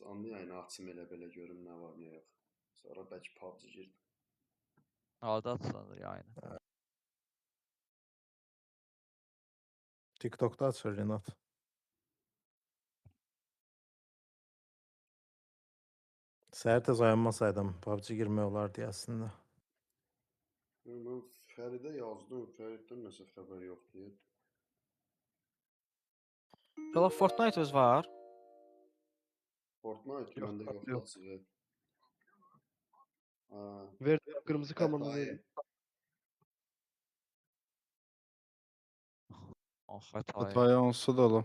canlı yayını açım elə belə görüm nə var nə yox. Sonra bəlkə PUBG girdim. Adat sanır yani. TikTok'da açır Renat. Səhər tez oyanmasaydım PUBG girmək olardı aslında. Mən Fəridə yazdım. Fəriddən nəsə xəbər yoxdur. Call of Fortnite'ımız var. Fortnite Yox, məndə yox. yoxdur açığı. Ha, Ver kırmızı komanda Xətai. verin. O Hatay. Hatay onsuz da olur.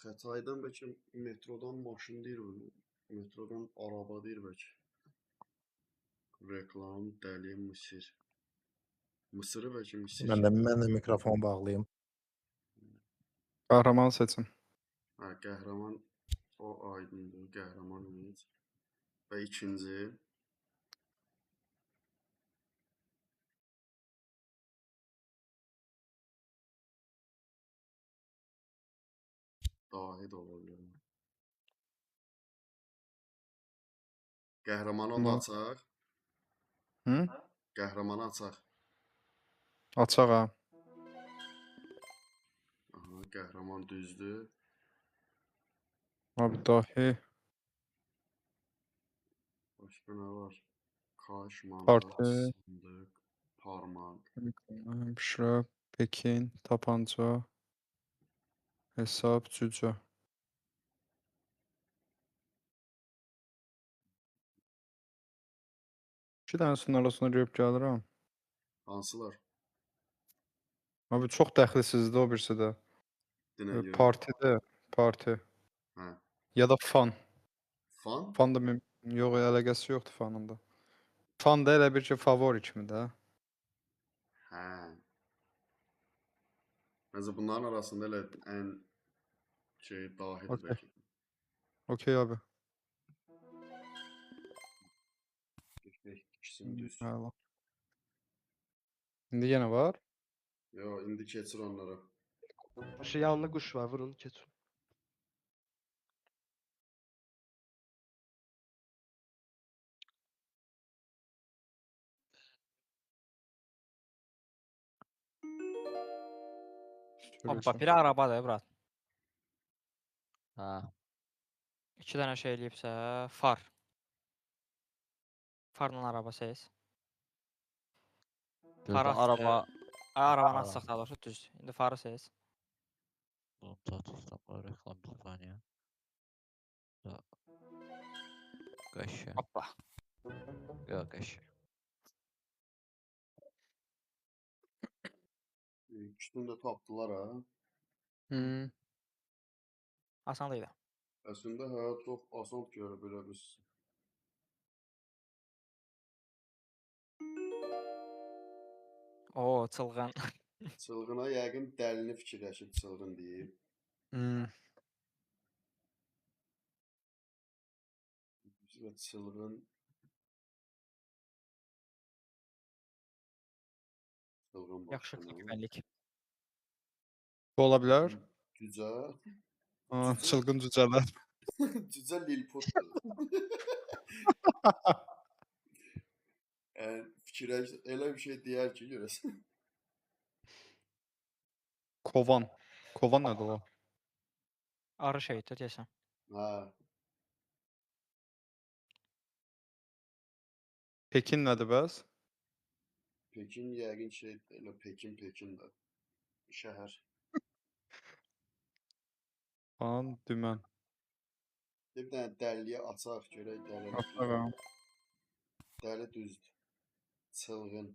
Xətaydan bəlkə metrodan maşın deyir bu. Metrodan araba deyir bəlkə. Reklam, dəli, Mısır. Mısırı bəlkə Mısır. Mən də mikrofon bağlayım. Kahraman seçin. Hə, qəhrəman o aydındır. Qəhrəman image. Və ikinci dahi də ola bilər. Qəhrəmanı da Tamam. açaq. Hı? Qəhrəmanı açaq. Açaq ha. Aha, qəhrəman düzdür. Abi dahi. Başqa nə var? Kaş, manat, Parti. sandıq, parmaq. Büşra, Pekin, tapanca, hesab, cücə. İki dənəsinin arasına girib gəlirəm. Hansılar? Abi çox dəxlisizdir o birisi də. Dinə görə. Partidir, parti. Hə. Ya da fan. Fan? Fan da yox, əlaqəsi yoxdur fanında. Fan da elə bir ki, favori kimi də. Hə. Məncə bunların arasında elə ən dahidir Okey. bəlkə. Okey abi. İkisini düz. Əla. İndi yenə var. Yo, indi keçir onlara. Şu yanında kuş var, vurun keçin. Hoppa, biri arabadır, brat. Ha. 2 dənə şey eləyibsə, far. Farla araba ses. Farı Düzdür, araba. arabanı açsaq daha doğrusu düz. İndi farı ses. Bunu tutalım. Reklam bir saniye. Da. Qəşəng. Hoppa. Yox, qəşəng. İkisini də tapdılar ha. Hı. Asan idi. Əslində hə, çox asan görə belə biz. Oo, çılğın. Çılğına yəqin dəlini fikirləşib çılğın deyib. Hı. Və çılğın başqa Yaxşıqlı nə var? güvənlik. Bu ola bilər. Cücə. Ha, çılgın cücələr. Cücə Lilputdur. Fikirləş, elə bir şey deyər ki, görəsən. Kovan. Kovan nədir o? Arı şeydir deyəsən. Hə, Pekin nədir bəs? Pekin yəqin şey, elə Pekin də. Şəhər. Fan, dümən. Bir dənə dəlliyə açaq görək dəli. Açaq. Dəli düzdür. Çılğın.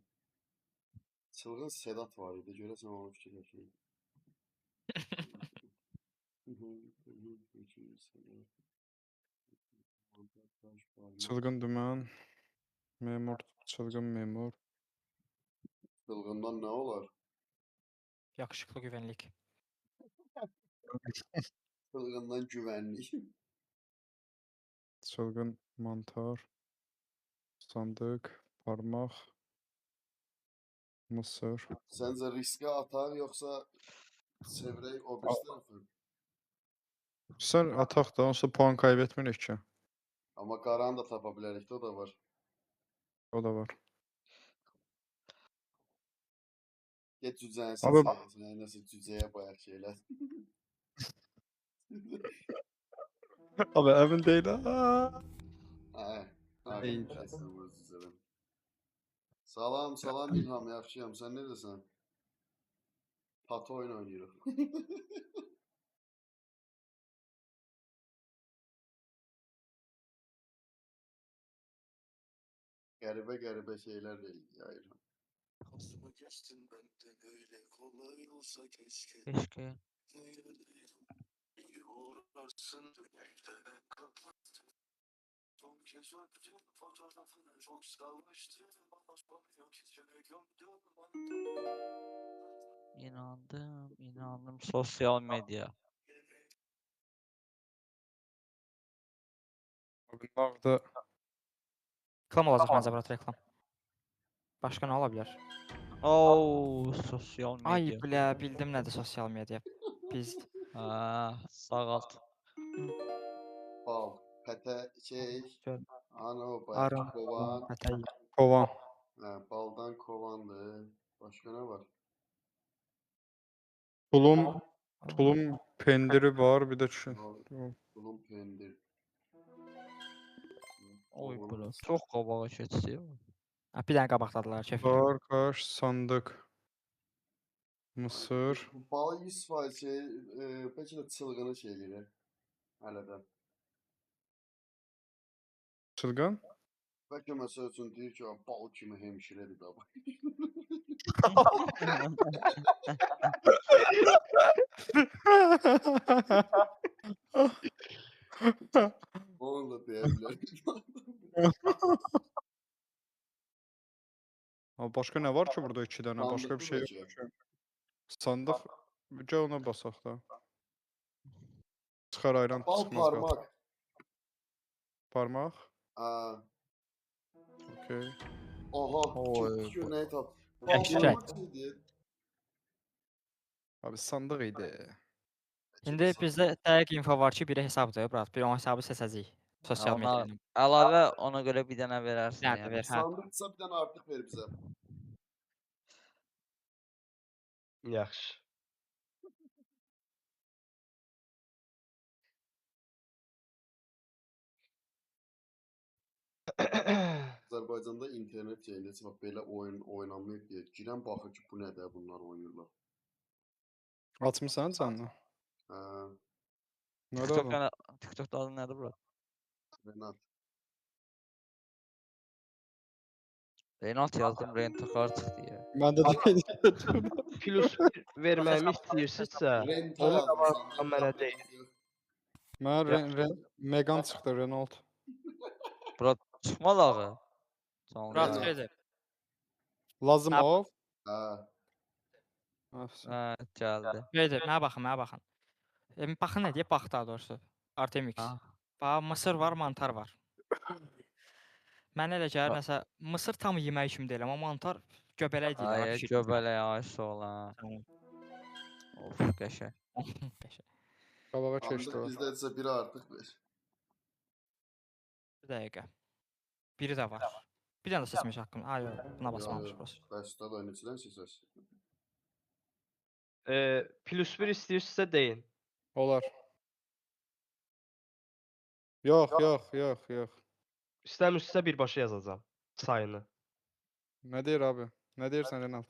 Çılğın Sedat var idi. Görəsən onu fikirləşin. Çılgın dümən. Memur, çılgın memur. Çılğından nə olar? Yaxşıqlı güvənlik. Çılğından güvənlik. Çılgın mantar. Sandıq, parmaq. Mısır. Səncə riskə ataq yoxsa Çevirək o birisi tərəfə. Sən ataq da, onsuz da puan kaybetmirik ki. Amma qaranı da tapa bilərik də, o da var. O da var. Get cücəni Abi- seçək. Nəsə cücəyə bayaq şeylər. Abi əmin deyil. Hə. Ey. Kəsin bu cücədən. Salam, salam İlham, yaxşıyam. Sən necəsən? Pato oyun oynayırıq. Qəribə şeylər yayıram. Keşke. İnandım. Sosyal medya. Abi nağda Reklam olacaq məncə bura reklam. Başqa nə ola bilər? Oo, sosyal Ay medya. bilə, bildim nədir sosial media. Biz Ha, sağalt. Bal, pətə, şey, Gör. ana o Arın, bayaq kovan. pətəy. kovan. Hə, baldan kovandı. Başqa nə var? Tulum pendiri var, bir də düşün. Bulun pendir. Oy bula. Çox qabağa keçdi. Ha, bir dənə qabaqdadılar kef. Var, qaş, sandıq. Mısır. Bu balı 100% şey, bəlkə də çılğını şey eləyir. Hələ də. Çılğan. Bəlkə məsəl üçün deyir ki, bal kimi hemşirədir də. Onu da deyə bilər. Abi başqa nə var ki burada 2 dənə? Başqa bir şey Sandıqlı yox ki. Sandıq. Gəl ona basaq da. Çıxar ayran Bal çıxmaz qat. parmaq. Parmaq. Ha, Okey. oha, Oy, çok ne tap. Bal Yaxşı parmaq şeydi. Abi sandıq idi. İndi bizdə dəqiq info var ki, biri hesabdır, brat. Bir onun hesabı seçəcəyik. Sosial Ona mediada. əlavə ona görə bir dənə verərsən Nədir yəni. ver, hə. Sandıqsa bir dənə artıq ver bizə. Yaxşı. Azərbaycanda internet şeyində bax belə oyun oynanmır deyə girən baxır ki, bu nədir bunlar oynayırlar. Açmısan canını? Hə, Nədir adam? TikTokda adı nədir bura? Renat. Renat yazdım, Rentakar çıxdı ya. Mən də deyim. Plus verməyimi istəyirsinizsə, Renta onu yazmışsan. qabaqdan mənə deyil. Mən Megan çıxdı, Renault. Bura çıxmaz ağı. Canlı Brat Renat. yayın. şeydir. Lazım Nə- ol. Hə, Afsin. Hə, gəldi. Şeydir, mənə baxın. Baxın nə deyə bax daha doğrusu. Artemix. Ha. Bax, mısır var, mantar var. Mənə elə gəlir, Ha. nəsə mısır tam yemək kimi deyil, amma mantar göbələk deyil, Ay, pişir. göbələk ayısı olan. Of, qəşəng. Qabağa andıq keçdi o. bizdə isə biri artıq ver. Bir dəqiqə. Biri də var. Bir dənə də seçmiş haqqım. Ay, yox, buna basmamış burası. Bəs da neçədən seçəsən? Plus 1 istəyirsinizsə deyin. Olar. Yox. İstəmirsinizsə birbaşa yazacağam sayını. Nə deyir abi? Nə deyirsən Renault?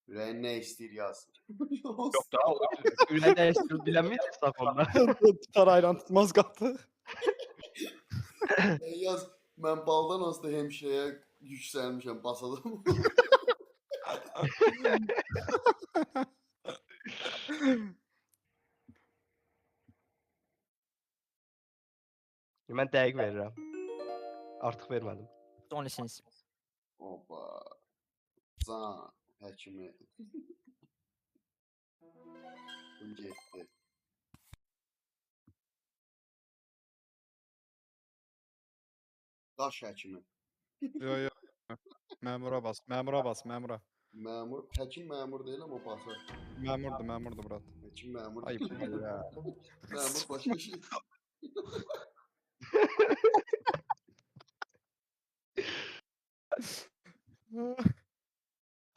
Ürəyin nə istəyir yazsın. Ürək dəyişdir bilənməyəcək onda. Tutar ayran tutmaz qatı. Yaz, mən baldan asda hemşirəyə yüksəlmişəm, basadım. Mən dəqiq verirəm. Artıq vermədim. Only sins. Opa. Can, həkimi. Bu getdi. Daş həkimi. Yox. Məmura bas. Məmur, həkim məmur deyil amma basar. Məmurdur, brat. Həkim məmur. Ayıp ya. Məmur başqa şey.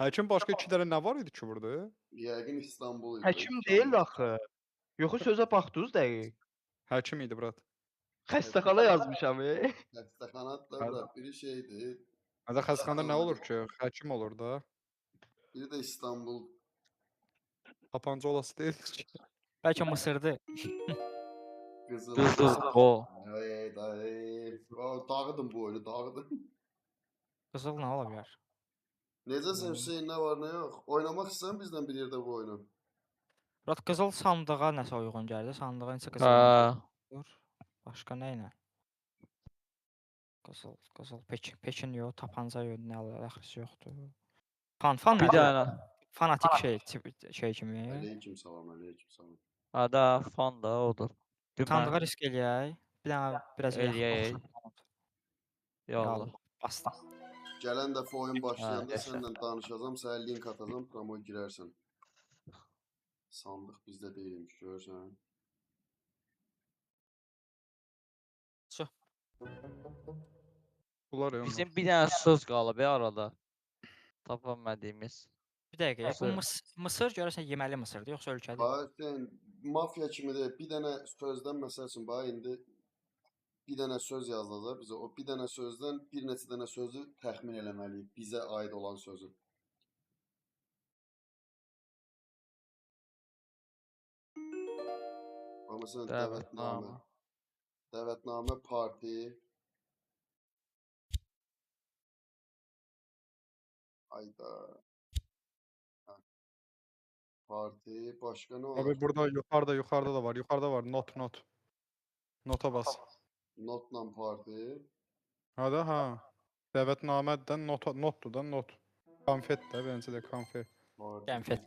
Həkim başqa 2 dənə nə var idi ki burada? Yəqin İstanbul idi. Həkim deyil axı. Yoxu sözə baxdınız dəqiq. Həkim idi, brat. Xəstəxana yazmışam. Xəstəxanat da bura biri şeydir. Hədə xəstəxanada nə olur ki? Həkim olur da. Biri də İstanbul. Tapanca olası deyil ki. Bəlkə Mısırdır. Qızıl. Qızıl o. Ay dayı. Dağıdın bu oyunu, dağıdın. Qızıl nə ola bilər? Necəsən Hüseyn, nə var, nə yox? Oynamaq istəyirsən bizlə bir yerdə bu oyunu? Murat qızıl sandığa nəsə uyğun gəldi. Sandığa neçə qızıl Hə. olur? Başqa nə ilə? Qızıl Pekin yox, tapanca yox, nə əlaqəsi yoxdur. Fan Bir nədir? dənə. Fanatik şey kimi. Aleyküm salam, aleyküm salam. Ada fan da odur. Sandığa risk eləyək. Bir dənə biraz Eləyək. yaxın. Yallah. Bastım. Gələn dəfə oyun başlayanda yaşa. səninlə danışacağam, sənə link atacağam, promo girərsən. Sandıq bizdə deyilmiş, görürsən. Bunlar ya. Bizim bir dənə söz qalıb ya arada. Tapa bilmədiyimiz. Bir dəqiqə, bu Mısır. Mısır görəsən yeməli Mısırdır, yoxsa ölkədir? Bax, sən mafiya kimi də bir dənə sözdən məsəl üçün bax indi bir dənə söz yazılacaq bizə. O bir dənə sözdən bir neçə dənə sözü təxmin eləməliyik, bizə aid olan sözü. Bax, məsələn, dəvətnamə. Dəvətnamə, parti. Ayda. Hə. Parti, başqa nə Abi var? burada yuxarıda da var. Yuxarıda var. Not. Nota bas. Notla parti. Hada ha. Dəvətnamədən notdur da not. Konfet də, bence də konfet. Parti. Qənfet.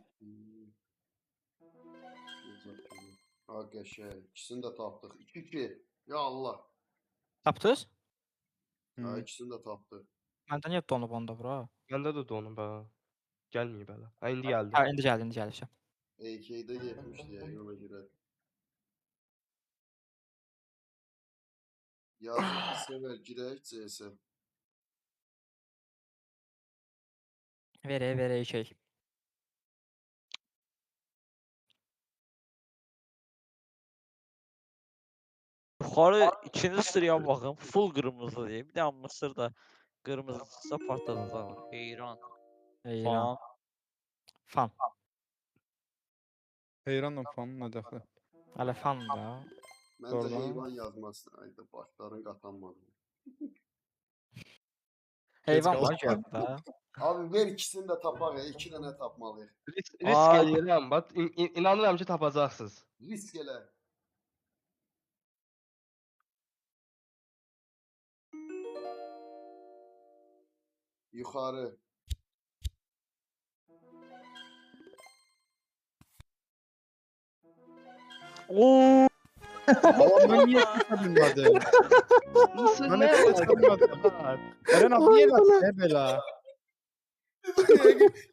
Ha, qəşəng. İkisini də tapdıq. 2-2. Ya Allah. Tapdınız? Ha, ikisini də tapdıq. Məndə niyə donub onda bura? Məndə də donub ha. Gəlməyib hələ. Ha indi gəldi. Hə, indi gəldi. AK-də 70 deyək, ona görə. Yazıq sevər, girək CS. Verək şey. Yuxarı ikinci sıraya baxın. Full qırmızı deyil. Bir dənə Mısır da qırmızısa partladacaqlar. Heyran. İran. Fan. Fan. Heyranla fan nə dəxli? Hələ fan da. Məncə Doğrudan. heyvan yazmasın. Ayda başların qatanmadı. Heyvan qaldı. var gördü. Abi ver ikisini də tapaq ya. 2 dənə tapmalıyıq. Risk Ay. eləyirəm. Bax inanıram ki tapacaqsınız. Risk elə. Yuxarı. Oo. Mən niyə seçə bilmədim? Mısır Mən nə heç seçə bilmədim. Eren abi niyə elədi belə?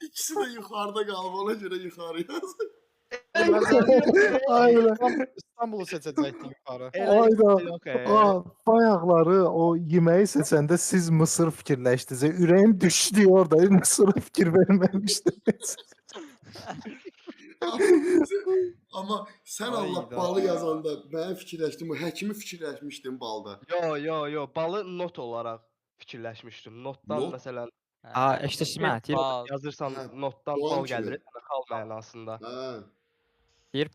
İkisi də yuxarıda qalıb, ona görə yuxarı yaz. Aynen. İstanbul'u seçəcəkdik yuxarı. Ayda. Yox. Bayaqları o yeməyi seçəndə siz Mısır fikirləşdiniz. Ürəyim düşdü orada. Mısır'a fikir verməmişdiniz. Amma sən Allah Ayda. balı yazanda mən fikirləşdim, bu həkimi fikirləşmişdim balda. Yo. Balı not olaraq fikirləşmişdim. Notdan Not? məsələn Ha, eşitdiniz mi? Bal. yazırsan Hə, notdan puan bal kimi. gəlir, xal mənasında. Hə. Deyir